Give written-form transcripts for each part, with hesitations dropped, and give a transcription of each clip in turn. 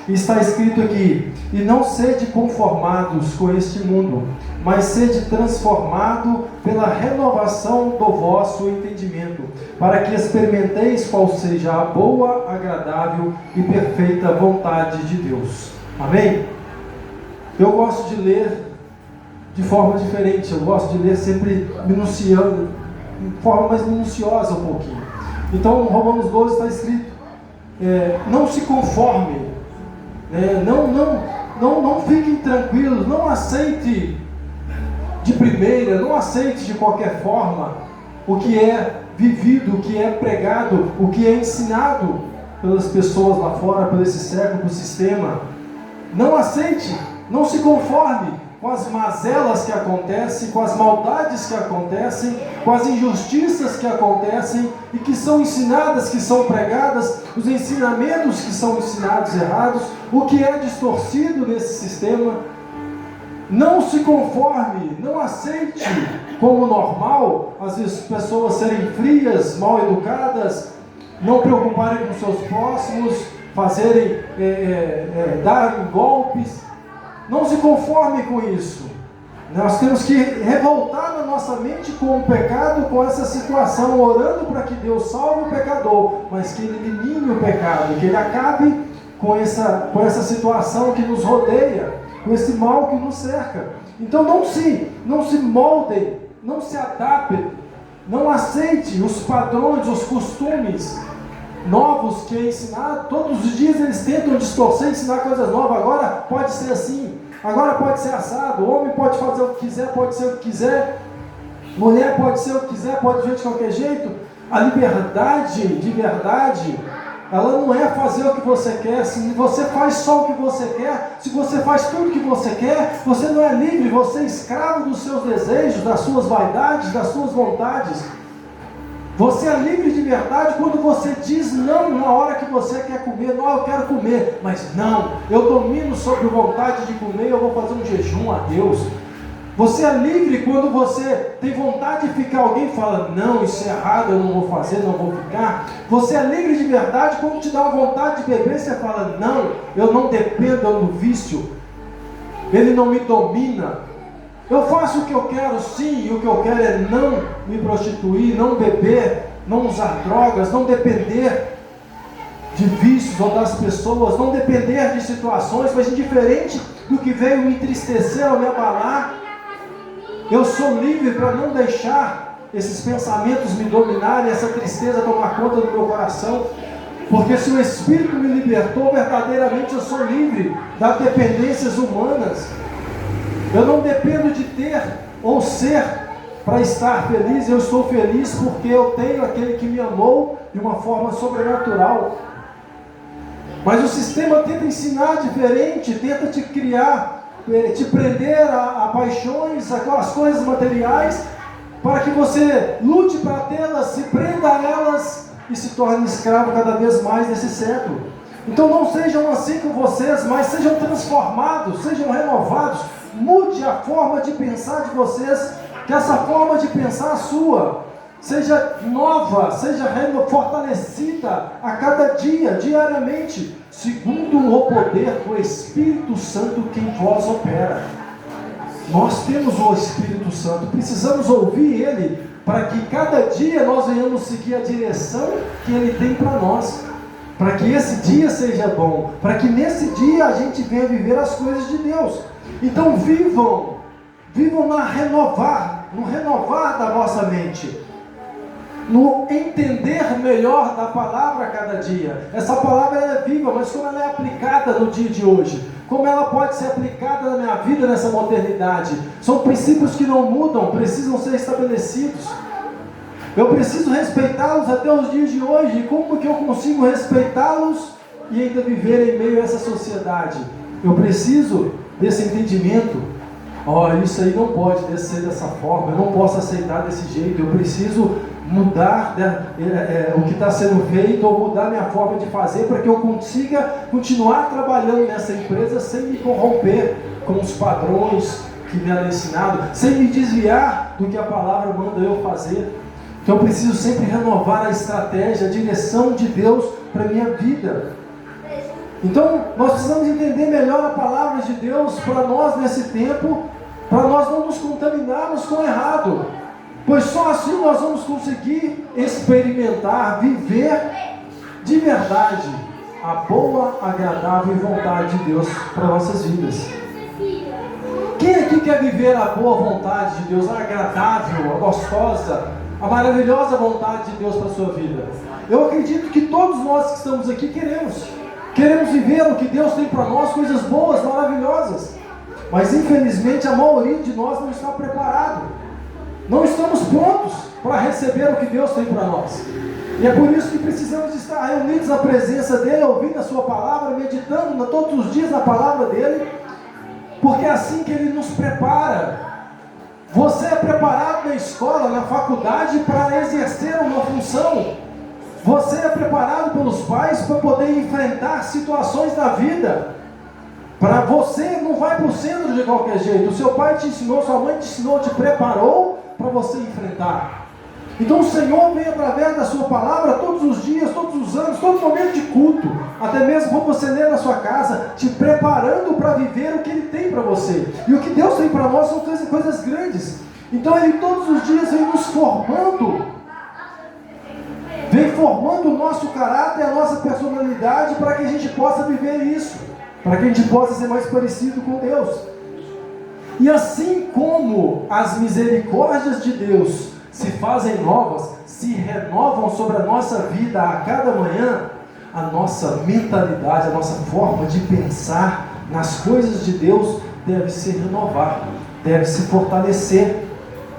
Está escrito aqui: e não sede conformados com este mundo, mas sede transformado pela renovação do vosso entendimento, para que experimenteis qual seja a boa, agradável e perfeita vontade de Deus. Amém? Eu gosto de ler de forma diferente, eu gosto de ler sempre minuciando, de forma mais minuciosa um pouquinho. Então, no Romanos 12 está escrito: não se conforme, não fiquem tranquilos, não aceite de primeira, não aceite de qualquer forma o que é vivido, o que é pregado, o que é ensinado pelas pessoas lá fora, por esse século, pelo sistema. Não aceite, não se conforme com as mazelas que acontecem, com as maldades que acontecem, com as injustiças que acontecem e que são ensinadas, que são pregadas, os ensinamentos que são ensinados errados, o que é distorcido nesse sistema. Não se conforme, não aceite como normal, às vezes, pessoas serem frias, mal educadas, não preocuparem com seus próximos, fazerem, darem golpes. Não se conforme com isso. Nós temos que revoltar na nossa mente com o pecado, com essa situação, orando para que Deus salve o pecador, mas que Ele elimine o pecado, que Ele acabe com essa situação que nos rodeia, com esse mal que nos cerca. Então não se moldem, não se adaptem, não aceite os padrões, os costumes novos que é ensinado. Todos os dias eles tentam distorcer, ensinar coisas novas. Agora pode ser assim, agora pode ser assado, o homem pode fazer o que quiser, pode ser o que quiser, mulher pode ser o que quiser, pode ver de qualquer jeito. A liberdade de verdade, ela não é fazer o que você quer. Se você faz só o que você quer, se você faz tudo o que você quer, você não é livre, você é escravo dos seus desejos, das suas vaidades, das suas vontades. Você é livre de verdade quando você diz não na hora que você quer comer. Não, eu quero comer, mas não, eu domino sobre a vontade de comer, eu vou fazer um jejum a Deus. Você é livre quando você tem vontade de ficar, alguém fala: não, isso é errado, eu não vou fazer, não vou ficar. Você é livre de verdade quando te dá uma vontade de beber, você fala: não, eu não dependo do vício, ele não me domina. Eu faço o que eu quero, sim, e o que eu quero é não me prostituir, não beber, não usar drogas, não depender de vícios ou das pessoas, não depender de situações, mas indiferente do que veio me entristecer ou me abalar, eu sou livre para não deixar esses pensamentos me dominarem, essa tristeza tomar conta do meu coração, porque se o Espírito me libertou, verdadeiramente eu sou livre das dependências humanas. Eu não dependo de ter ou ser para estar feliz. Eu estou feliz porque eu tenho aquele que me amou de uma forma sobrenatural. Mas o sistema tenta ensinar diferente, tenta te criar, te prender a paixões, aquelas coisas materiais, para que você lute para tê-las, se prenda a elas e se torne escravo cada vez mais nesse século. Então não sejam assim com vocês, mas sejam transformados, sejam renovados. Mude a forma de pensar de vocês, que essa forma de pensar sua seja nova, seja fortalecida a cada dia, diariamente, segundo o poder do Espírito Santo que em vós opera. Nós temos o Espírito Santo, precisamos ouvir Ele, para que cada dia nós venhamos seguir a direção que Ele tem para nós, para que esse dia seja bom, para que nesse dia a gente venha viver as coisas de Deus. Então vivam no renovar da vossa mente, no entender melhor da palavra a cada dia. Essa palavra é viva, mas como ela é aplicada no dia de hoje, como ela pode ser aplicada na minha vida nessa modernidade? São princípios que não mudam, precisam ser estabelecidos. Eu preciso respeitá-los até os dias de hoje. Como que eu consigo respeitá-los e ainda viver em meio a essa sociedade? Eu preciso desse entendimento. Isso aí não pode ser dessa forma, eu não posso aceitar desse jeito, eu preciso mudar o que está sendo feito, ou mudar minha forma de fazer, para que eu consiga continuar trabalhando nessa empresa sem me corromper com os padrões que me é ensinado, sem me desviar do que a palavra manda eu fazer. Então eu preciso sempre renovar a estratégia, a direção de Deus para a minha vida. Então, nós precisamos entender melhor a palavra de Deus para nós nesse tempo, para nós não nos contaminarmos com o errado, pois só assim nós vamos conseguir experimentar, viver de verdade a boa, agradável vontade de Deus para nossas vidas. Quem aqui quer viver a boa vontade de Deus, a agradável, a gostosa, a maravilhosa vontade de Deus para a sua vida? Eu acredito que todos nós que estamos aqui queremos viver o que Deus tem para nós, coisas boas, maravilhosas. Mas infelizmente a maioria de nós não está preparado. Não estamos prontos para receber o que Deus tem para nós. E é por isso que precisamos estar reunidos na presença dEle, ouvindo a sua palavra, meditando todos os dias na palavra dEle, porque é assim que Ele nos prepara. Você é preparado na escola, na faculdade, para exercer uma função. Você é preparado pelos pais para poder enfrentar situações da vida. Para você não vai para o centro de qualquer jeito. O seu pai te ensinou, sua mãe te ensinou, te preparou para você enfrentar. Então o Senhor vem através da sua palavra todos os dias, todos os anos, todo momento de culto, até mesmo quando você lê na sua casa, te preparando para viver o que Ele tem para você. E o que Deus tem para nós são coisas grandes. Então Ele todos os dias vem nos formando, vem formando o nosso caráter, a nossa personalidade, para que a gente possa viver isso, para que a gente possa ser mais parecido com Deus. E assim como as misericórdias de Deus se fazem novas, se renovam sobre a nossa vida a cada manhã, a nossa mentalidade, a nossa forma de pensar nas coisas de Deus deve se renovar, deve se fortalecer,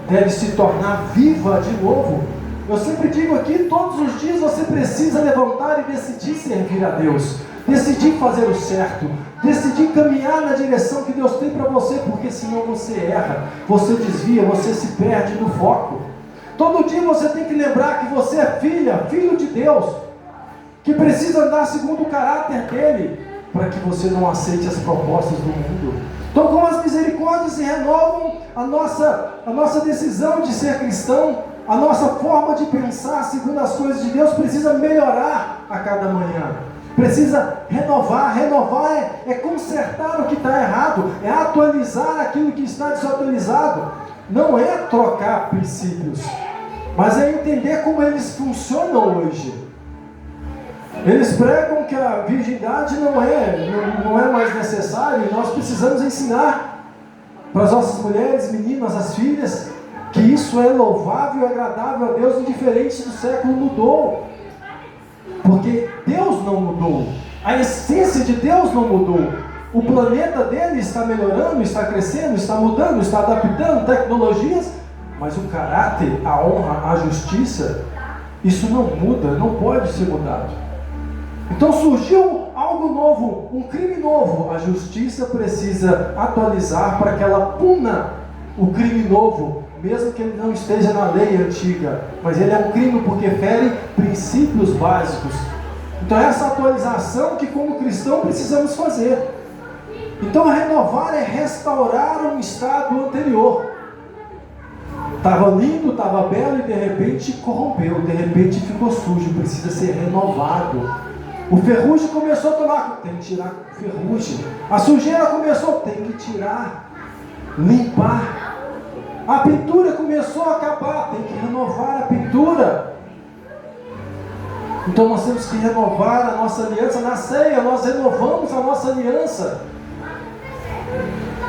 deve se tornar viva de novo. Eu sempre digo aqui, todos os dias você precisa levantar e decidir servir a Deus, decidir fazer o certo, decidir caminhar na direção que Deus tem para você, porque senão você erra, você desvia, você se perde do foco. Todo dia você tem que lembrar que você é filho de Deus, que precisa andar segundo o caráter dEle, para que você não aceite as propostas do mundo. Então, como as misericórdias se renovam, a nossa decisão de ser cristão, a nossa forma de pensar segundo as coisas de Deus precisa melhorar a cada manhã. Precisa renovar é consertar o que está errado, é atualizar aquilo que está desatualizado. Não é trocar princípios, mas é entender como eles funcionam hoje. Eles pregam que a virgindade não é mais necessária, e nós precisamos ensinar para as nossas mulheres, meninas, as filhas, que isso é louvável e agradável a Deus, indiferente do século mudou. Porque Deus não mudou, a essência de Deus não mudou. O planeta dele está melhorando, está crescendo, está mudando, está adaptando tecnologias, mas o caráter, a honra, a justiça, isso não muda, não pode ser mudado. Então surgiu algo novo, um crime novo, a justiça precisa atualizar para que ela puna o crime novo, mesmo que ele não esteja na lei antiga, mas ele é um crime porque fere princípios básicos. Então essa atualização que como cristão precisamos fazer. Então renovar é restaurar um estado anterior. Estava lindo, estava belo e de repente corrompeu, de repente ficou sujo, precisa ser renovado. O ferrugem começou a tomar, tem que tirar o ferrugem. A sujeira começou, tem que tirar, limpar. A pintura começou a acabar, tem que renovar a pintura. Então nós temos que renovar a nossa aliança. Na ceia nós renovamos a nossa aliança.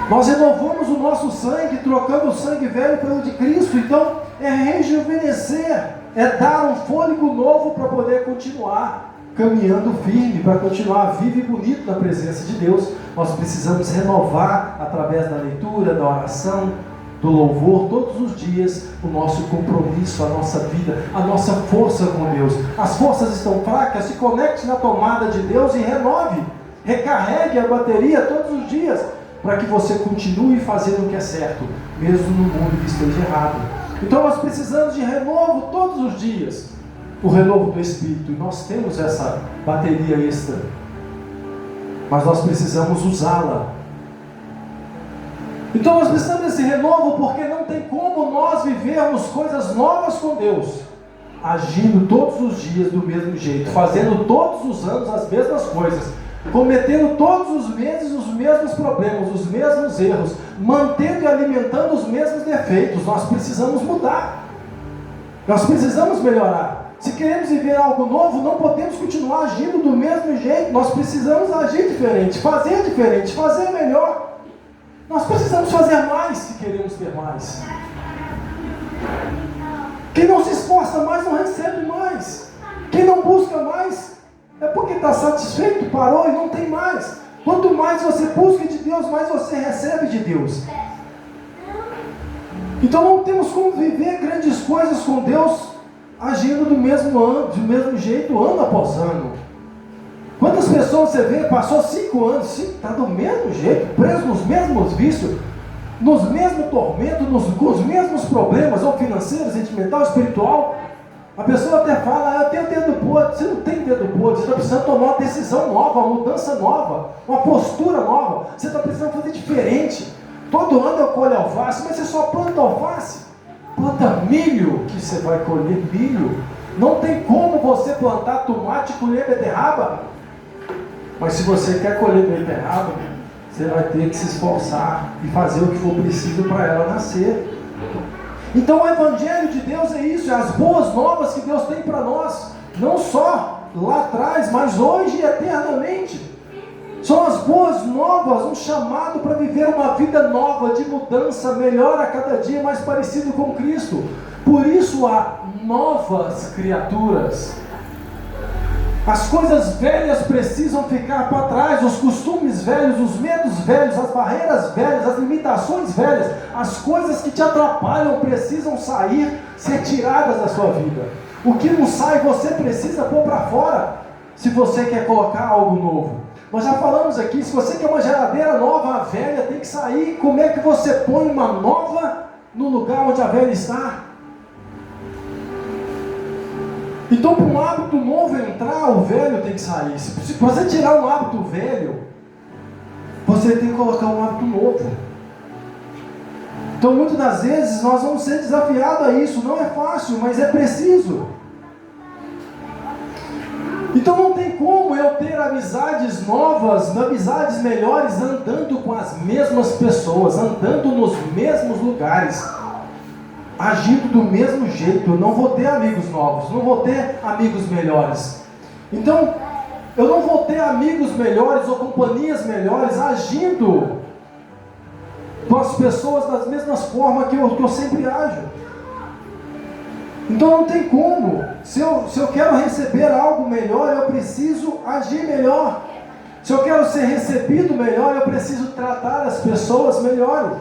Nós renovamos o nosso sangue, trocando o sangue velho pelo de Cristo. Então é rejuvenescer, é dar um fôlego novo para poder continuar caminhando firme, para continuar vivo e bonito na presença de Deus. Nós precisamos renovar através da leitura, da oração, do louvor, todos os dias, o nosso compromisso, a nossa vida, a nossa força com Deus. As forças estão fracas, se conecte na tomada de Deus e renove, recarregue a bateria todos os dias, para que você continue fazendo o que é certo, mesmo no mundo que esteja errado. Então nós precisamos de renovo todos os dias, o renovo do Espírito, e nós temos essa bateria extra, mas nós precisamos usá-la. Então nós precisamos desse renovo, porque não tem como nós vivermos coisas novas com Deus, agindo todos os dias do mesmo jeito, fazendo todos os anos as mesmas coisas. cometendo todos os meses os mesmos problemas, os mesmos erros, mantendo e alimentando os mesmos defeitos. Nós precisamos mudar, nós precisamos melhorar. Se queremos viver algo novo, não podemos continuar agindo do mesmo jeito. Nós precisamos agir diferente, fazer melhor. Nós precisamos fazer mais se queremos ter mais. Quem não se esforça mais não recebe mais. Quem não busca mais é porque está satisfeito, parou e não tem mais. Quanto mais você busca de Deus, mais você recebe de Deus. Então não temos como viver grandes coisas com Deus agindo do mesmo jeito, ano após ano. Quantas pessoas você vê, passou 5 anos, está do mesmo jeito, preso nos mesmos vícios, nos mesmos tormentos, com os mesmos problemas, ou financeiro, sentimental, espiritual. A pessoa até fala, eu tenho dedo podre. Você não tem dedo podre, você está precisando tomar uma decisão nova, uma mudança nova, uma postura nova. Você está precisando fazer diferente. Todo ano eu colho alface, mas você só planta alface. Planta milho, que você vai colher milho. Não tem como você plantar tomate e colher beterraba. Mas se você quer colher beterraba, você vai ter que se esforçar e fazer o que for preciso para ela nascer. Então o Evangelho de Deus é isso, é as boas novas que Deus tem para nós, não só lá atrás, mas hoje e eternamente. São as boas novas, um chamado para viver uma vida nova, de mudança, melhor a cada dia, mais parecido com Cristo. Por isso há novas criaturas. As coisas velhas precisam ficar para trás, os costumes velhos, os medos velhos, as barreiras velhas, as limitações velhas, as coisas que te atrapalham precisam sair, ser tiradas da sua vida. O que não sai, você precisa pôr para fora, se você quer colocar algo novo. Nós já falamos aqui, se você quer uma geladeira nova, a velha tem que sair. Como é que você põe uma nova no lugar onde a velha está? Então, para um hábito novo entrar, o velho tem que sair. Se você tirar um hábito velho, você tem que colocar um hábito novo. Então, muitas das vezes, nós vamos ser desafiados a isso. Não é fácil, mas é preciso. Então, não tem como eu ter amizades novas, amizades melhores, andando com as mesmas pessoas, andando nos mesmos lugares, agindo do mesmo jeito. Eu não vou ter amigos novos, não vou ter amigos melhores. Então, eu não vou ter amigos melhores ou companhias melhores agindo com as pessoas das mesmas formas que eu sempre ajo. Então não tem como. Se eu quero receber algo melhor, eu preciso agir melhor. Se eu quero ser recebido melhor, eu preciso tratar as pessoas melhor.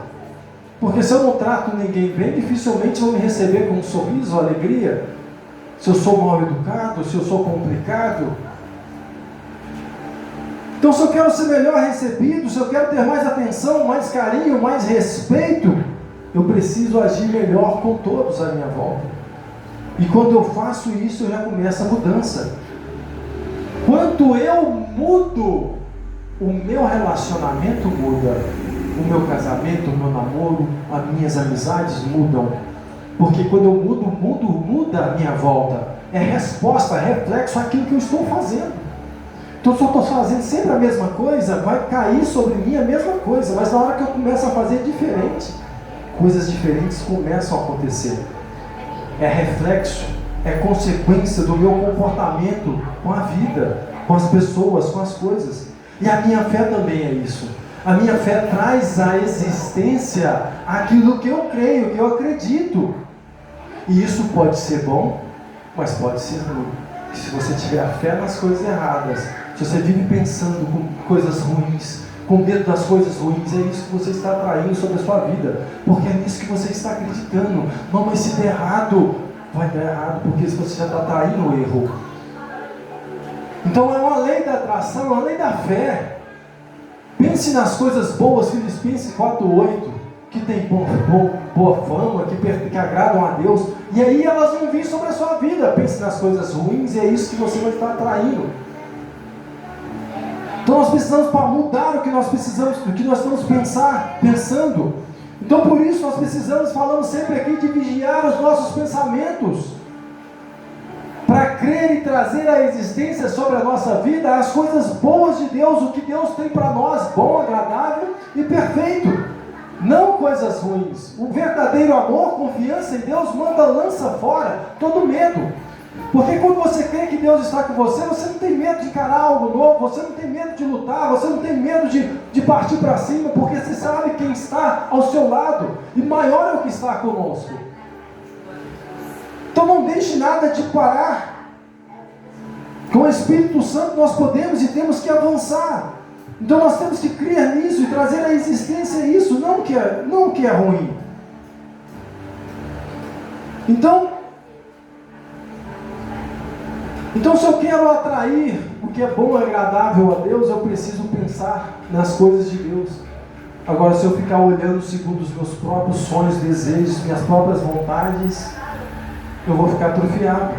Porque se eu não trato ninguém bem, dificilmente vão me receber com um sorriso, alegria. Se eu sou mal educado, se eu sou complicado. Então, se eu quero ser melhor recebido, se eu quero ter mais atenção, mais carinho, mais respeito, eu preciso agir melhor com todos à minha volta. E quando eu faço isso, já começa a mudança. Quando eu mudo, o meu relacionamento muda. O meu casamento, o meu namoro, as minhas amizades mudam. Porque quando eu muda a minha volta. É resposta, é reflexo àquilo que eu estou fazendo. Então, se eu estou fazendo sempre a mesma coisa, vai cair sobre mim a mesma coisa. Mas na hora que eu começo a fazer diferente, coisas diferentes começam a acontecer. É reflexo, é consequência do meu comportamento com a vida, com as pessoas, com as coisas. E a minha fé também é isso. A minha fé traz à existência aquilo que eu creio, que eu acredito. E isso pode ser bom, mas pode ser ruim. Se você tiver a fé nas coisas erradas, se você vive pensando com coisas ruins, com medo das coisas ruins, é isso que você está atraindo sobre a sua vida. Porque é nisso que você está acreditando. Não, mas se der errado, vai dar errado, porque você já está atraindo o erro. Então é uma lei da atração, uma lei da fé. Pense nas coisas boas, Filipenses 4:8, que tem boa fama, que agradam a Deus, e aí elas vão vir sobre a sua vida. Pense nas coisas ruins, e é isso que você vai estar atraindo. Então nós precisamos para mudar o que nós precisamos, o que nós estamos pensando. Então por isso nós precisamos, falamos sempre aqui, de vigiar os nossos pensamentos. para crer e trazer à existência sobre a nossa vida as coisas boas de Deus, o que Deus tem para nós, bom, agradável e perfeito, não coisas ruins. O verdadeiro amor, confiança em Deus, lança fora todo medo, porque quando você crê que Deus está com você, você não tem medo de encarar algo novo, você não tem medo de lutar, você não tem medo de partir para cima, porque você sabe quem está ao seu lado, e maior é o que está conosco. Então não deixe nada de parar. Com o Espírito Santo nós podemos e temos que avançar. Então nós temos que crer nisso e trazer à existência isso, não que é ruim. Então se eu quero atrair o que é bom e agradável a Deus, eu preciso pensar nas coisas de Deus. Agora, se eu ficar olhando segundo os meus próprios sonhos, desejos, minhas próprias vontades, eu vou ficar atrofiado.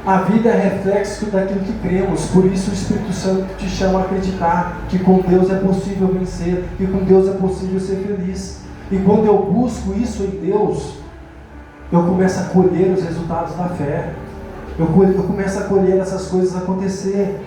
A vida é reflexo daquilo que cremos, por isso o Espírito Santo te chama a acreditar que com Deus é possível vencer, que com Deus é possível ser feliz. E quando eu busco isso em Deus, eu começo a colher os resultados da fé, eu começo a colher essas coisas acontecer.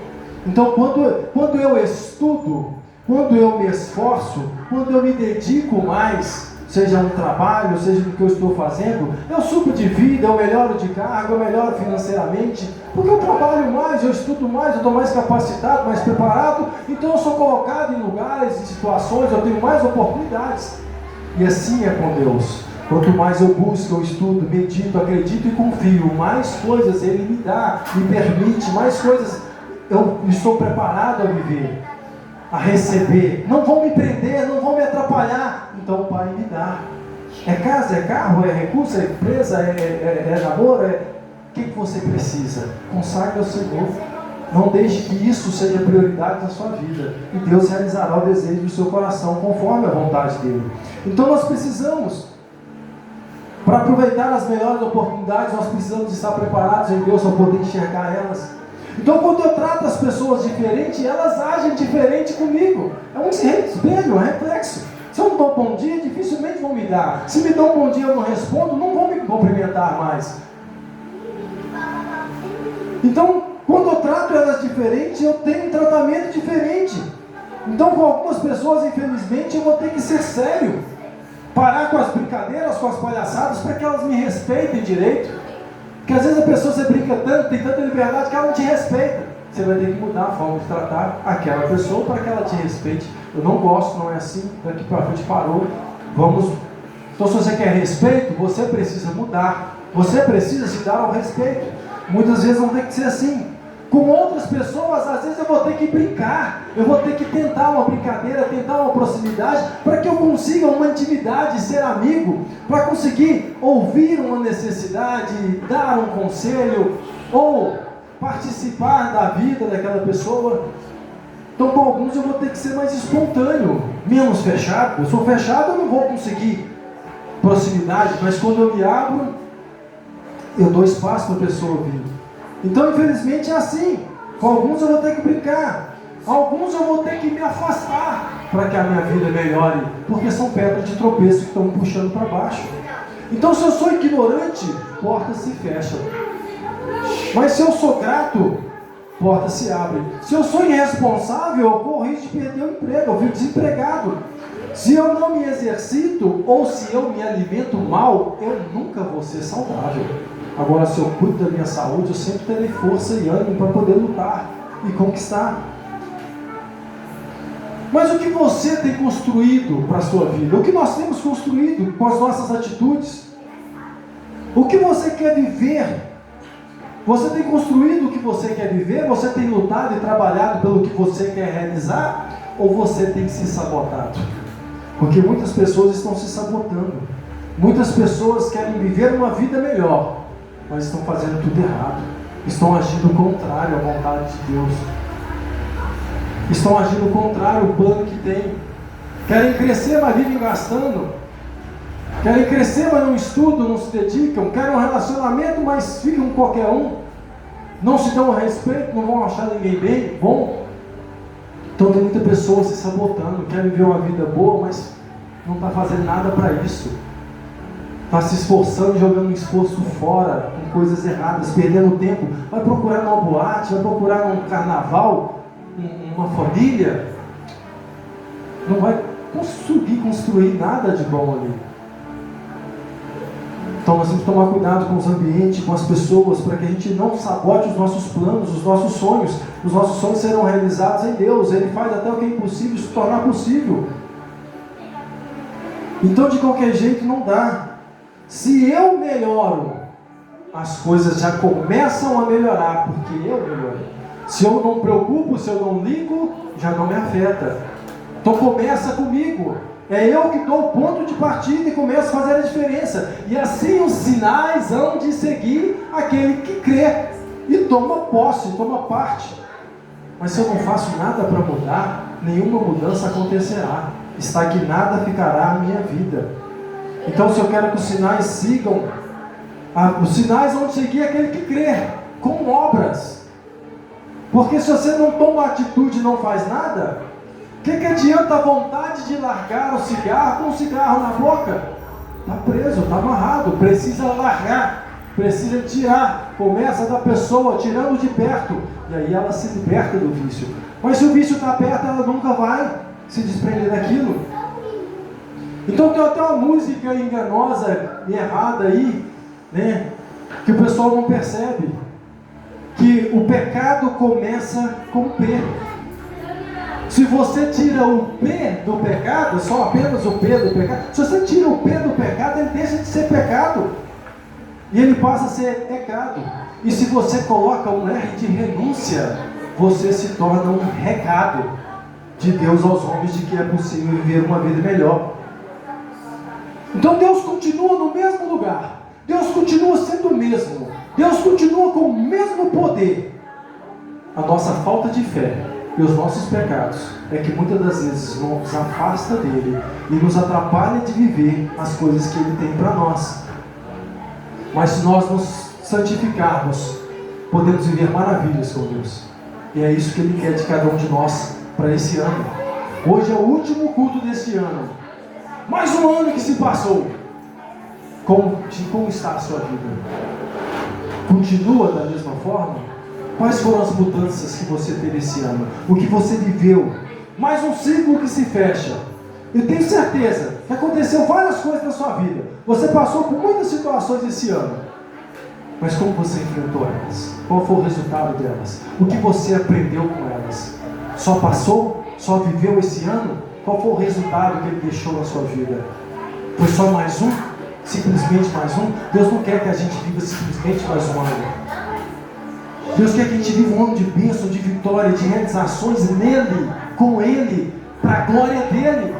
Então quando eu estudo, quando eu me esforço, quando eu me dedico mais, seja um trabalho, seja no que eu estou fazendo, eu subo de vida, eu melhoro de cargo, eu melhoro financeiramente, porque eu trabalho mais, eu estudo mais, eu estou mais capacitado, mais preparado, então eu sou colocado em lugares, em situações, eu tenho mais oportunidades. E assim é com Deus. Quanto mais eu busco, eu estudo, medito, acredito e confio, mais coisas Ele me dá, me permite, mais coisas eu estou preparado a viver, a receber. Não vão me prender, não vão me atrapalhar. Então o Pai me dá. É casa, é carro, é recurso, é empresa, é namoro, o que você precisa? Consagre ao Senhor. Não deixe que isso seja prioridade na sua vida. E Deus realizará o desejo do seu coração conforme a vontade dEle. Então nós precisamos, para aproveitar as melhores oportunidades, nós precisamos estar preparados em Deus para poder enxergar elas. Então quando eu trato as pessoas diferente, elas agem diferente comigo. É um espelho, um reflexo. Se eu não dou bom dia, dificilmente vão me dar. Se me dão um bom dia e eu não respondo, não vão me cumprimentar mais. Então, quando eu trato elas diferente, eu tenho um tratamento diferente. Então, com algumas pessoas, infelizmente, eu vou ter que ser sério. Parar com as brincadeiras, com as palhaçadas, para que elas me respeitem direito. Porque às vezes a pessoa se brinca tanto, tem tanta liberdade, que ela não te respeita. Você vai ter que mudar a forma de tratar aquela pessoa para que ela te respeite. Eu não gosto, não é assim, daqui para frente parou. Vamos. Então, se você quer respeito, você precisa mudar. Você precisa se dar ao respeito. Muitas vezes não tem que ser assim. Com outras pessoas, às vezes eu vou ter que brincar, eu vou ter que tentar uma brincadeira, tentar uma proximidade, para que eu consiga uma intimidade, ser amigo, para conseguir ouvir uma necessidade, dar um conselho, ou participar da vida daquela pessoa. Então, com alguns eu vou ter que ser mais espontâneo, menos fechado. Eu sou fechado, eu não vou conseguir proximidade, mas quando eu me abro, eu dou espaço para a pessoa ouvir. Então, infelizmente, é assim. Com alguns eu vou ter que brincar, alguns eu vou ter que me afastar para que a minha vida melhore, porque são pedras de tropeço que estão me puxando para baixo. Então, se eu sou ignorante, portas se fecham. Mas se eu sou grato, portas se abrem. Se eu sou irresponsável, eu corro risco de perder o emprego, eu fico desempregado. Se eu não me exercito, ou se eu me alimento mal, eu nunca vou ser saudável. Agora, se eu cuido da minha saúde, eu sempre terei força e ânimo para poder lutar e conquistar. Mas o que você tem construído para a sua vida? O que nós temos construído com as nossas atitudes? O que você quer viver? Você tem construído o que você quer viver? Você tem lutado e trabalhado pelo que você quer realizar? Ou você tem se sabotado? Porque muitas pessoas estão se sabotando. Muitas pessoas querem viver uma vida melhor, mas estão fazendo tudo errado. Estão agindo contrário à vontade de Deus. Estão agindo contrário ao plano que tem. Querem crescer, mas vivem gastando. Querem crescer, mas não estudam, não se dedicam. Querem um relacionamento, mas ficam com qualquer um. Não se dão a respeito, não vão achar ninguém bem, bom. Então tem muita pessoa se sabotando. Quer viver uma vida boa, mas não está fazendo nada para isso. está se esforçando e jogando um esforço fora, com coisas erradas, perdendo tempo, vai procurar numa boate, vai procurar num carnaval, uma família, não vai conseguir construir nada de bom ali. Então nós temos que tomar cuidado com os ambientes, com as pessoas, para que a gente não sabote os nossos planos, os nossos sonhos. Os nossos sonhos serão realizados em Deus. Ele faz até o que é impossível se tornar possível. Então de qualquer jeito não dá. Se eu melhoro, as coisas já começam a melhorar, porque eu melhorei. Se eu não preocupo, se eu não ligo, já não me afeta. Então começa comigo. É eu que dou o ponto de partida e começo a fazer a diferença. E assim os sinais hão de seguir aquele que crê e toma posse, toma parte. Mas se eu não faço nada para mudar, nenhuma mudança acontecerá. Estagnada ficará a minha vida. Então se eu quero que os sinais sigam, os sinais vão seguir aquele que crê, com obras. Porque se você não toma atitude e não faz nada, o que adianta a vontade de largar o cigarro com o cigarro na boca? Está preso, está amarrado, precisa largar, precisa tirar. Começa da pessoa, tirando de perto, e aí ela se liberta do vício. Mas se o vício está perto, ela nunca vai se desprender daquilo. Então tem até uma música enganosa e errada aí, né, que o pessoal não percebe, que o pecado começa com o P. Se você tira o P do pecado, só apenas o P do pecado, se você tira o P do pecado, ele deixa de ser pecado. E ele passa a ser pecado. E se você coloca um R de renúncia, você se torna um recado de Deus aos homens de que é possível viver uma vida melhor. Então Deus continua no mesmo lugar. Deus continua sendo o mesmo. Deus continua com o mesmo poder. A nossa falta de fé e os nossos pecados é que muitas das vezes nos afasta dele e nos atrapalha de viver as coisas que ele tem para nós. Mas se nós nos santificarmos, podemos viver maravilhas com Deus. E é isso que ele quer de cada um de nós para esse ano. Hoje é o último culto desse ano. Mais um ano que se passou. Como está a sua vida? Continua da mesma forma? Quais foram as mudanças que você teve esse ano? O que você viveu? Mais um ciclo que se fecha. Eu tenho certeza que aconteceu várias coisas na sua vida. Você passou por muitas situações esse ano. Mas como você enfrentou elas? Qual foi o resultado delas? O que você aprendeu com elas? Só passou? Só viveu esse ano? Qual foi o resultado que ele deixou na sua vida? Foi só mais um? Simplesmente mais um? Deus não quer que a gente viva simplesmente mais um ano. Deus quer que a gente viva um ano de bênção, de vitória, de realizações nele, com ele, para a glória dele.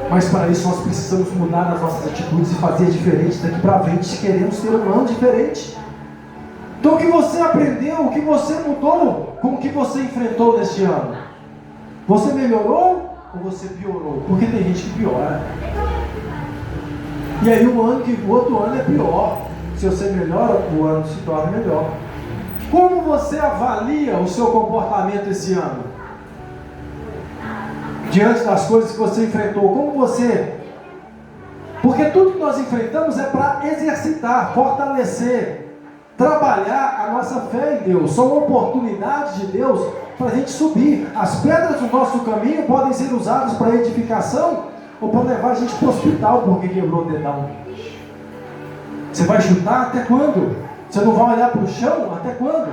Mas para isso nós precisamos mudar as nossas atitudes e fazer diferente daqui para frente se queremos ter um ano diferente. Então o que você aprendeu, o que você mudou com o que você enfrentou neste ano? Você melhorou ou você piorou? Porque tem gente que piora. E aí o outro ano é pior. Se você melhora, o ano se torna melhor. Como você avalia o seu comportamento esse ano? Diante das coisas que você enfrentou, como você... Porque tudo que nós enfrentamos é para exercitar, fortalecer, trabalhar a nossa fé em Deus. São oportunidades de Deus para a gente subir. As pedras do nosso caminho podem ser usadas para edificação ou para levar a gente para o hospital porque quebrou o dedão. Você vai chutar até quando? Você não vai olhar para o chão até quando?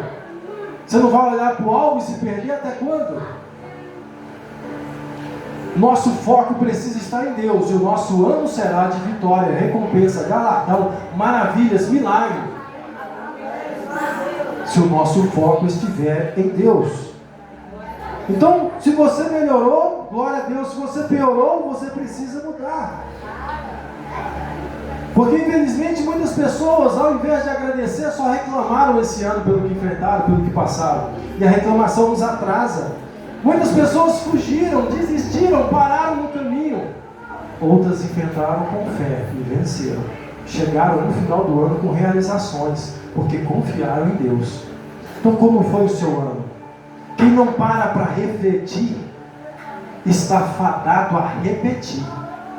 Você não vai olhar para o alvo e se perder até quando? Nosso foco precisa estar em Deus, e o nosso ano será de vitória, recompensa, galardão, maravilhas, milagre. Se o nosso foco estiver em Deus. Então, se você melhorou, glória a Deus. Se você piorou, você precisa mudar. Porque infelizmente muitas pessoas, ao invés de agradecer, só reclamaram esse ano pelo que enfrentaram, pelo que passaram. E a reclamação nos atrasa. Muitas pessoas fugiram, desistiram, pararam no caminho. Outras enfrentaram com fé e venceram. Chegaram no final do ano com realizações, porque confiaram em Deus. Então como foi o seu ano? Quem não para refletir, está fadado a repetir.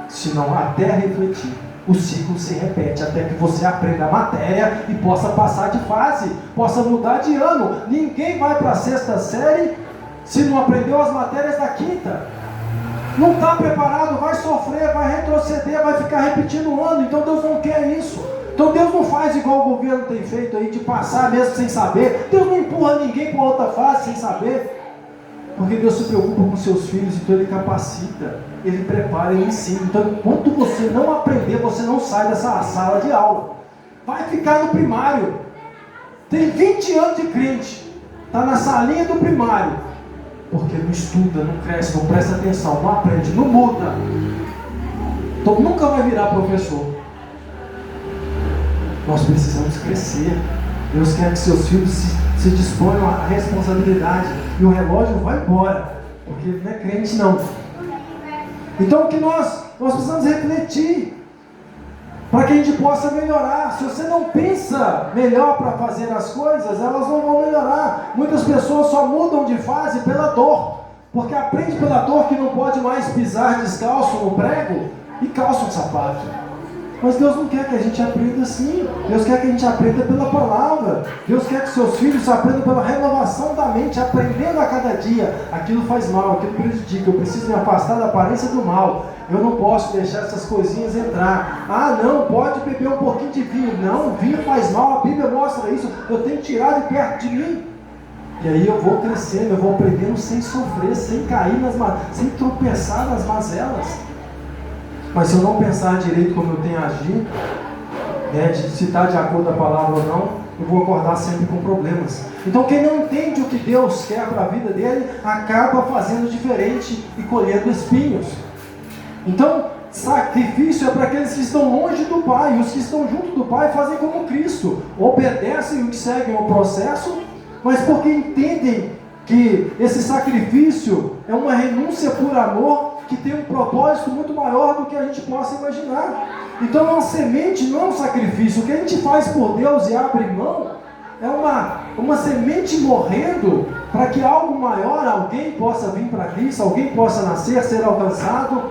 senão até refletir. O ciclo se repete até que você aprenda a matéria e possa passar de fase, possa mudar de ano. Ninguém vai para a 6ª série se não aprendeu as matérias da 5ª. Não está preparado, vai sofrer, vai retroceder, vai ficar repetindo o ano. Então Deus não quer isso. Então Deus não faz igual o governo tem feito aí, de passar mesmo sem saber. Deus não empurra ninguém para outra fase sem saber. Porque Deus se preocupa com seus filhos, então Ele capacita, Ele prepara, Ele ensina. Então enquanto você não aprender, você não sai dessa sala de aula. Vai ficar no primário. Tem 20 anos de crente, está na salinha do primário. Porque não estuda, não cresce, não presta atenção, não aprende, não muda. Então nunca vai virar professor. Nós precisamos crescer. Deus quer que seus filhos se disponham à responsabilidade. E o relógio vai embora, porque ele não é crente não. Então o que nós precisamos refletir, para que a gente possa melhorar. Se você não pensa melhor para fazer as coisas, elas não vão melhorar. Muitas pessoas só mudam de fase pela dor, porque aprende pela dor que não pode mais pisar descalço no prego e calça um sapato. Mas Deus não quer que a gente aprenda assim. Deus quer que a gente aprenda pela palavra. Deus quer que seus filhos aprendam pela renovação da mente, aprendendo a cada dia. Aquilo faz mal, aquilo prejudica. Eu preciso me afastar da aparência do mal. Eu não posso deixar essas coisinhas entrar. Ah, não, pode beber um pouquinho de vinho. Não, vinho faz mal, a Bíblia mostra isso. Eu tenho que tirar de perto de mim. E aí eu vou crescendo, eu vou aprendendo sem sofrer, sem cair, sem tropeçar nas mazelas. Mas se eu não pensar direito como eu tenho a agir, se está de acordo com a palavra ou não, eu vou acordar sempre com problemas. Então quem não entende o que Deus quer para a vida dele, acaba fazendo diferente e colhendo espinhos. Então, sacrifício é para aqueles que estão longe do Pai, e os que estão junto do Pai fazem como Cristo, obedecem e seguem o processo, mas porque entendem que esse sacrifício é uma renúncia por amor, que tem um propósito muito maior do que a gente possa imaginar. Então uma semente não é um sacrifício. O que a gente faz por Deus e abre mão é uma semente morrendo para que algo maior, alguém possa vir para Cristo, alguém possa nascer, ser alcançado.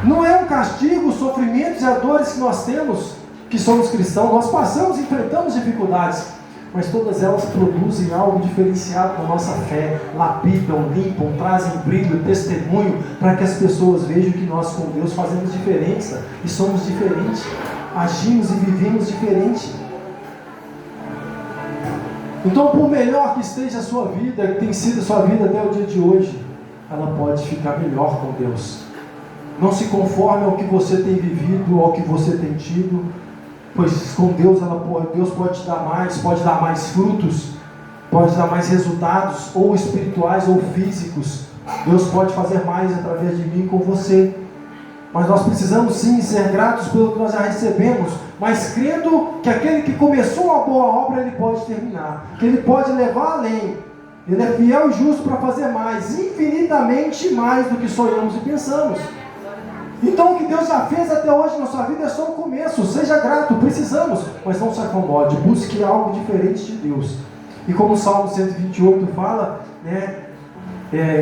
Não é um castigo, os sofrimentos e as dores que nós temos, que somos cristãos. Nós passamos, enfrentamos dificuldades, mas todas elas produzem algo diferenciado na nossa fé, lapidam, limpam, trazem brilho, testemunho, para que as pessoas vejam que nós com Deus fazemos diferença, e somos diferentes, agimos e vivemos diferente. Então, por melhor que esteja a sua vida, que tem sido a sua vida até o dia de hoje, ela pode ficar melhor com Deus. Não se conforme ao que você tem vivido, ao que você tem tido, pois com Deus Deus pode te dar mais frutos, pode dar mais resultados, ou espirituais ou físicos. Deus pode fazer mais através de mim com você. Mas nós precisamos sim ser gratos pelo que nós já recebemos, mas crendo que aquele que começou uma boa obra, ele pode terminar, que ele pode levar além. Ele é fiel e justo para fazer mais, infinitamente mais do que sonhamos e pensamos. Então o que Deus já fez até hoje na sua vida é só o começo. Seja grato, precisamos, mas não se acomode, busque algo diferente de Deus. E como o Salmo 128 fala,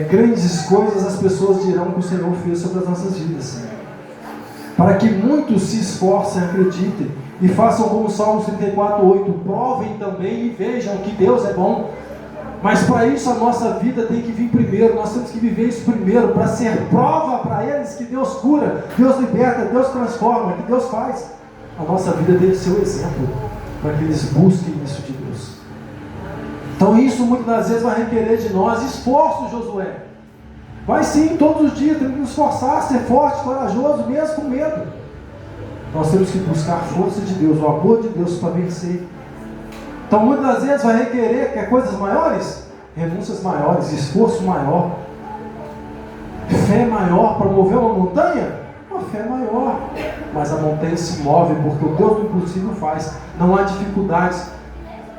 grandes coisas as pessoas dirão que o Senhor fez sobre as nossas vidas, para que muitos se esforcem, acreditem e façam como o Salmo 34:8, provem também e vejam que Deus é bom. Mas para isso a nossa vida tem que vir primeiro, nós temos que viver isso primeiro, para ser prova para eles que Deus cura, Deus liberta, Deus transforma, que Deus faz. A nossa vida deve ser o exemplo, para que eles busquem isso de Deus. Então isso muitas das vezes vai requerer de nós esforço, Josué. Vai sim, todos os dias temos que nos esforçar, ser forte, corajoso, mesmo com medo. Nós temos que buscar a força de Deus, o amor de Deus para vencer. Então muitas das vezes vai requerer coisas maiores, renúncias maiores, esforço maior, fé maior para mover uma montanha, uma fé maior. Mas a montanha se move porque o Deus do impossível faz, não há dificuldades.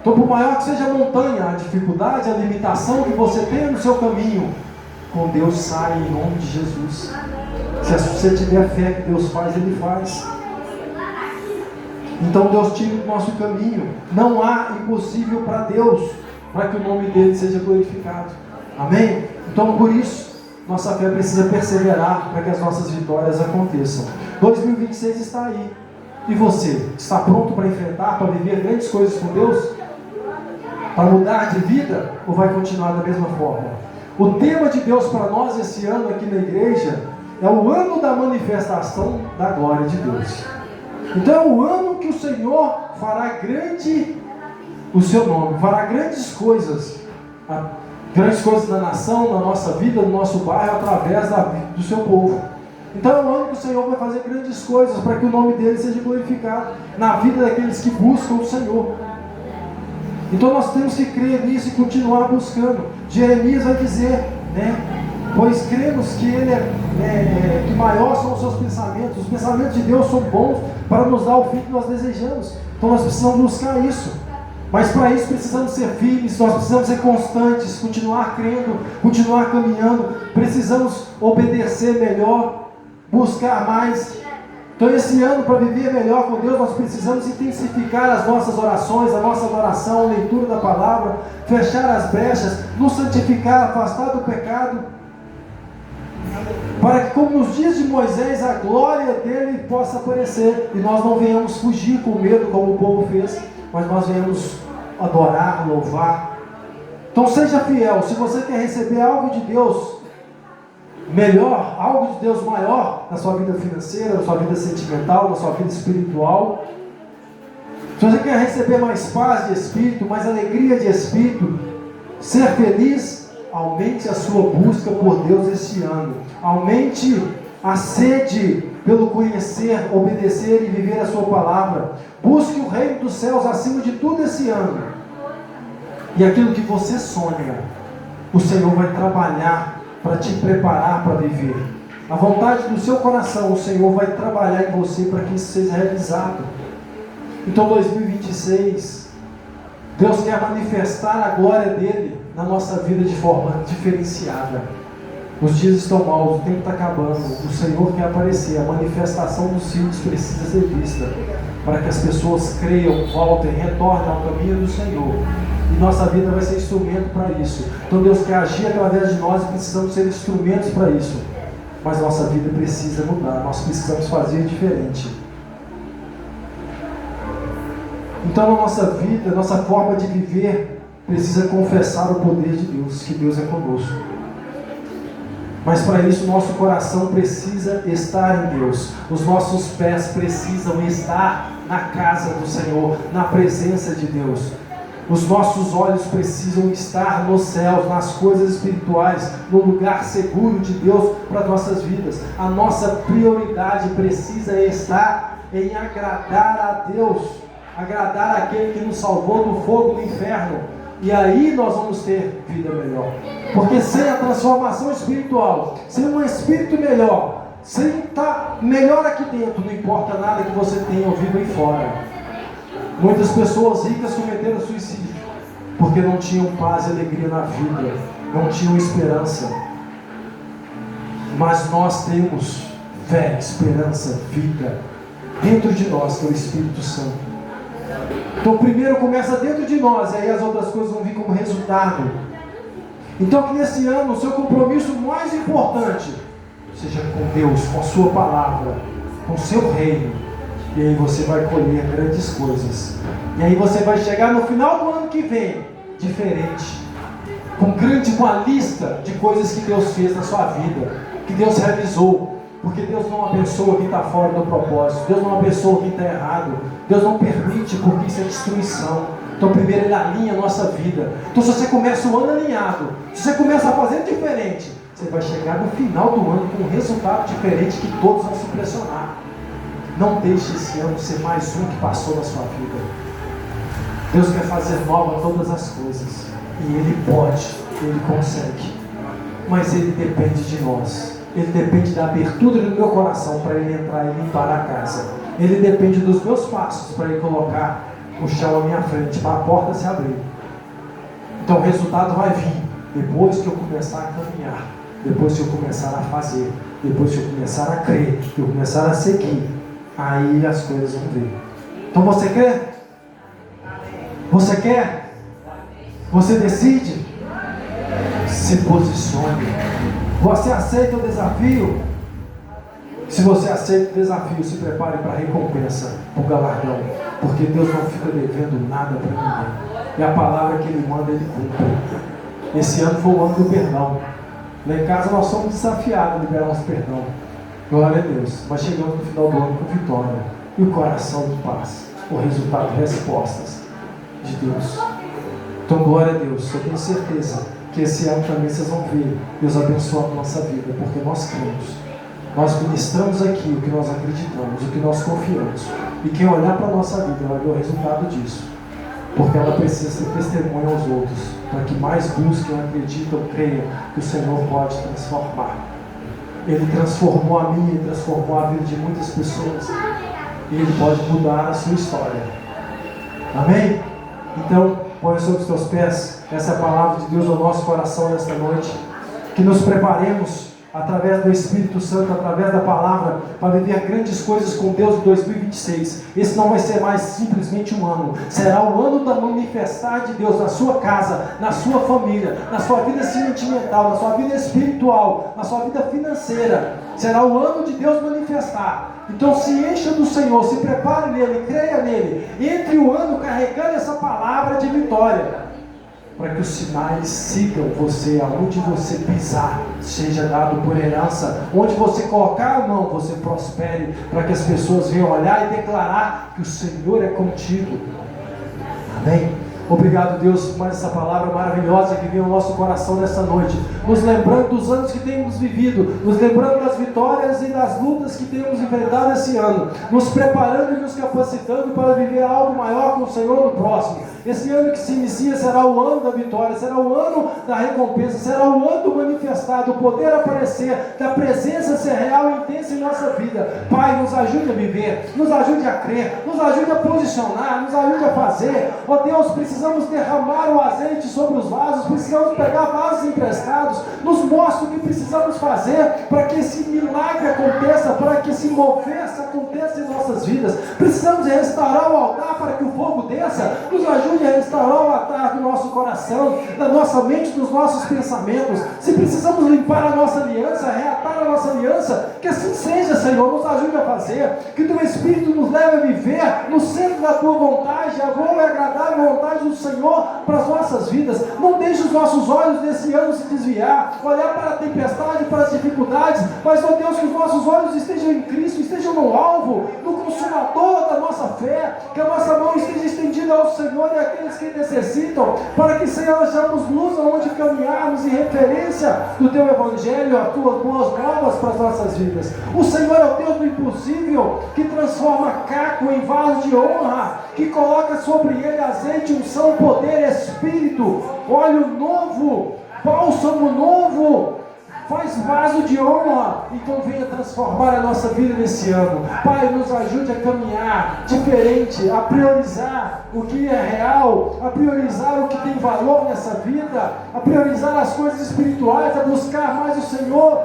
Então por maior que seja a montanha, a dificuldade, a limitação que você tem no seu caminho, com Deus sai em nome de Jesus. Se você tiver fé que Deus faz, Ele faz. Então Deus tira o nosso caminho. Não há impossível para Deus, para que o nome dele seja glorificado. Amém? Então por isso, nossa fé precisa perseverar para que as nossas vitórias aconteçam. 2026 está aí. E você? Está pronto para enfrentar, para viver grandes coisas com Deus? Para mudar de vida? Ou vai continuar da mesma forma? O tema de Deus para nós esse ano aqui na igreja é o ano da manifestação da glória de Deus. Então é o ano que o Senhor fará grande o seu nome, fará grandes coisas na nação, na nossa vida, no nosso bairro, através do seu povo. Então é o ano que o Senhor vai fazer grandes coisas para que o nome dele seja glorificado na vida daqueles que buscam o Senhor. Então nós temos que crer nisso e continuar buscando. Jeremias vai dizer, pois cremos que ele que maior são os seus pensamentos. Os pensamentos de Deus são bons para nos dar o fim que nós desejamos. Então nós precisamos buscar isso. Mas para isso precisamos ser firmes, nós precisamos ser constantes, continuar crendo, continuar caminhando. Precisamos obedecer melhor, buscar mais. Então esse ano, para viver melhor com Deus, nós precisamos intensificar as nossas orações, a nossa adoração, a leitura da palavra, fechar as brechas, nos santificar, afastar do pecado, para que, como nos dias de Moisés, a glória dele possa aparecer, e nós não venhamos fugir com medo, como o povo fez, mas nós venhamos adorar, louvar. Então seja fiel. Se você quer receber algo de Deus melhor, algo de Deus maior na sua vida financeira, na sua vida sentimental, na sua vida espiritual, se você quer receber mais paz de espírito, mais alegria de espírito, ser feliz, aumente a sua busca por Deus este ano. Aumente a sede pelo conhecer, obedecer e viver a sua palavra. Busque o reino dos céus acima de tudo esse ano. E aquilo que você sonha, o Senhor vai trabalhar para te preparar para viver. A vontade do seu coração, o Senhor vai trabalhar em você para que isso seja realizado. Então 2026, Deus quer manifestar a glória dele na nossa vida de forma diferenciada. Os dias estão maus, o tempo está acabando, o Senhor quer aparecer, a manifestação dos filhos precisa ser vista, para que as pessoas creiam, voltem, retornem ao caminho do Senhor. E nossa vida vai ser instrumento para isso. Então Deus quer agir através de nós e precisamos ser instrumentos para isso. Mas nossa vida precisa mudar, nós precisamos fazer diferente. Então a nossa vida, a nossa forma de viver, precisa confessar o poder de Deus, que Deus é conosco. Mas para isso nosso coração precisa estar em Deus. Os nossos pés precisam estar na casa do Senhor, na presença de Deus. Os nossos olhos precisam estar nos céus, nas coisas espirituais, no lugar seguro de Deus para nossas vidas. A nossa prioridade precisa estar em agradar a Deus, agradar aquele que nos salvou do fogo do inferno. E aí nós vamos ter vida melhor. Porque sem a transformação espiritual, sem um espírito melhor, sem estar melhor aqui dentro, não importa nada que você tenha ou viva aí fora. Muitas pessoas ricas cometeram suicídio porque não tinham paz e alegria na vida, não tinham esperança. Mas nós temos fé, esperança, vida dentro de nós, que é o Espírito Santo. Então primeiro começa dentro de nós, e aí as outras coisas vão vir como resultado. Então que nesse ano o seu compromisso mais importante seja com Deus, com a sua palavra, com o seu reino. E aí você vai colher grandes coisas. E aí você vai chegar no final do ano que vem diferente, com a lista de coisas que Deus fez na sua vida, que Deus realizou. Porque Deus não abençoa quem está fora do propósito, Deus não abençoa quem está errado, Deus não permite, porque isso é destruição. Então primeiro Ele alinha a nossa vida. Então se você começa o ano alinhado, se você começa a fazer diferente, você vai chegar no final do ano com um resultado diferente que todos vão se impressionar. Não deixe esse ano ser mais um que passou na sua vida. Deus quer fazer nova todas as coisas, e Ele pode, Ele consegue, mas Ele depende de nós. Ele depende da abertura do meu coração para Ele entrar e limpar a casa. Ele depende dos meus passos para Ele colocar o chão à minha frente, para a porta se abrir. Então o resultado vai vir depois que eu começar a caminhar, depois que eu começar a fazer, depois que eu começar a crer, que eu começar a seguir. Aí as coisas vão vir. Então você crê? Você quer? Você decide? Se posicione. Você aceita o desafio? Se você aceita o desafio, se prepare para a recompensa, para o galardão, porque Deus não fica devendo nada para ninguém. E a palavra que Ele manda, Ele cumpre. Esse ano foi o ano do perdão. Lá em casa nós somos desafiados a liberar nosso perdão. Glória a Deus. Mas chegamos no final do ano com vitória e o coração de paz, o resultado de respostas de Deus. Então, glória a Deus. Eu tenho certeza que esse ano também vocês vão ver Deus abençoando a nossa vida, porque nós cremos. Nós ministramos aqui o que nós acreditamos, o que nós confiamos. E quem olhar para a nossa vida vai ver o resultado disso. Porque ela precisa ser testemunha aos outros, para que mais busquem, acreditam, creiam que o Senhor pode transformar. Ele transformou a minha, Ele transformou a vida de muitas pessoas. E Ele pode mudar a sua história. Amém? Então, põe sobre os teus pés. Essa é a palavra de Deus ao nosso coração nesta noite. Que nos preparemos através do Espírito Santo, através da palavra, para viver grandes coisas com Deus em 2026. Esse não vai ser mais simplesmente um ano, será o ano da manifestar de Deus na sua casa, na sua família, na sua vida sentimental, na sua vida espiritual, na sua vida financeira. Será o ano de Deus manifestar. Então se encha do Senhor, se prepare nele, creia nele, entre o ano carregando essa palavra de vitória, para que os sinais sigam você, aonde você pisar, seja dado por herança, onde você colocar a mão, você prospere, para que as pessoas venham olhar e declarar que o Senhor é contigo. Amém? Obrigado, Deus, por mais essa palavra maravilhosa que veio ao nosso coração nessa noite, nos lembrando dos anos que temos vivido, nos lembrando das vitórias e das lutas que temos enfrentado esse ano, nos preparando e nos capacitando para viver algo maior com o Senhor no próximo. Esse ano que se inicia será o ano da vitória, será o ano da recompensa, será o ano do manifestado, o poder aparecer, da presença ser real e intensa em nossa vida. Pai, nos ajude a viver, nos ajude a crer, nos ajude a posicionar, nos ajude a fazer. Ó Deus, precisamos derramar o azeite sobre os vasos, precisamos pegar vasos emprestados, nos mostre o que precisamos fazer para que esse milagre aconteça, para que esse mover aconteça em nossas vidas. Precisamos restaurar o altar para que o fogo desça, nos ajude a restaurar o altar do nosso coração, da nossa mente, dos nossos pensamentos. Se precisamos limpar a nossa aliança, reatar a nossa aliança, que assim seja, Senhor, nos ajude a fazer, que Teu Espírito nos leve a viver no centro da Tua vontade, a boa e agradável vontade do Senhor para as nossas vidas. Não deixe os nossos olhos nesse ano se desviar, olhar para a tempestade, para as dificuldades, mas, ó Deus, que os nossos olhos estejam em Cristo, estejam no alvo, no consumador da nossa fé, que a nossa mão esteja estendida ao Senhor e àqueles que necessitam, para que, Senhor, sejamos luz aonde caminharmos em referência do Teu Evangelho, as Tuas boas novas para as nossas vidas. O Senhor é o Deus do impossível, que transforma caco em vaso de honra, que coloca sobre ele azeite, unção, poder, espírito, óleo novo, bálsamo novo, faz vaso de honra. Então venha transformar a nossa vida nesse ano. Pai, nos ajude a caminhar diferente, a priorizar o que é real, a priorizar o que tem valor nessa vida, a priorizar as coisas espirituais, a buscar mais o Senhor,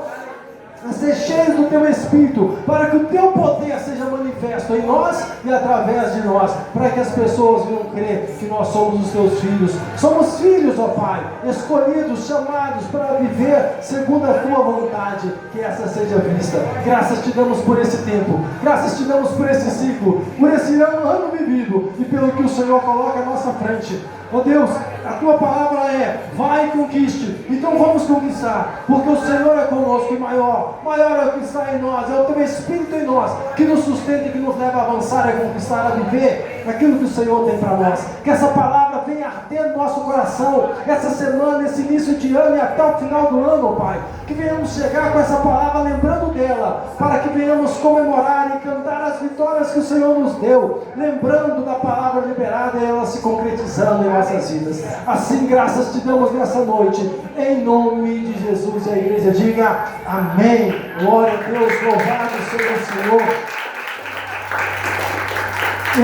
a ser cheios do Teu Espírito, para que o Teu poder seja manifesto em nós e através de nós, para que as pessoas venham crer que nós somos os Teus filhos. Somos filhos, ó Pai, escolhidos, chamados para viver segundo a Tua vontade, que essa seja vista. Graças Te damos por esse tempo, graças Te damos por esse ciclo, por esse ano vivido e pelo que o Senhor coloca à nossa frente. Ó Deus, a Tua palavra é: vai e conquiste. Então vamos conquistar, porque o Senhor é conosco e maior é o que está em nós, é o Teu Espírito em nós, que nos sustenta e que nos leva a avançar, a conquistar, a viver aquilo que o Senhor tem para nós. Que essa palavra venha arder no nosso coração, essa semana, esse início de ano e até o final do ano, ó Pai. Que venhamos chegar com essa palavra lembrando dela, para que venhamos comemorar e cantar as vitórias que o Senhor nos deu, lembrando da palavra liberada e ela se concretizando em nossas vidas. Assim, graças Te damos nessa noite, em nome de Jesus. E a igreja diga amém. Glória a Deus, louvado seja o Senhor.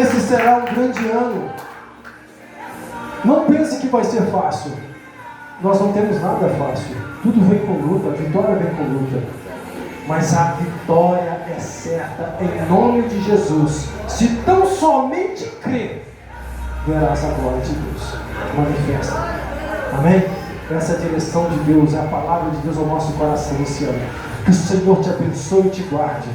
Esse será um grande ano. Não pense que vai ser fácil. Nós não temos nada fácil. Tudo vem com luta, a vitória vem com luta. Mas a vitória é certa em nome de Jesus. Se tão somente crer, verás a glória de Deus manifesta. Amém? Essa é a direção de Deus, é a palavra de Deus ao nosso coração esse ano. Que o Senhor te abençoe e te guarde.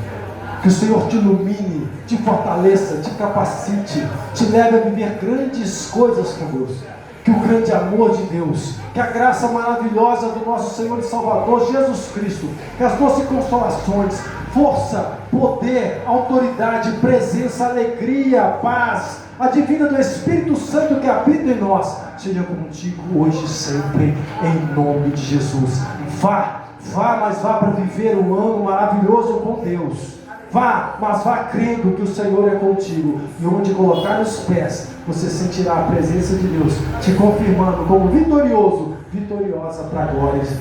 Que o Senhor te ilumine, te fortaleça, te capacite, te leve a viver grandes coisas com Deus. Que o grande amor de Deus, que a graça maravilhosa do nosso Senhor e Salvador Jesus Cristo, que as doces consolações, força, poder, autoridade, presença, alegria, paz, a divina do Espírito Santo que habita em nós, seja contigo hoje e sempre, em nome de Jesus. Vá, mas vá para viver um ano maravilhoso com Deus. Vá, mas vá crendo que o Senhor é contigo. E onde colocar os pés, você sentirá a presença de Deus te confirmando como vitorioso, vitoriosa para a glória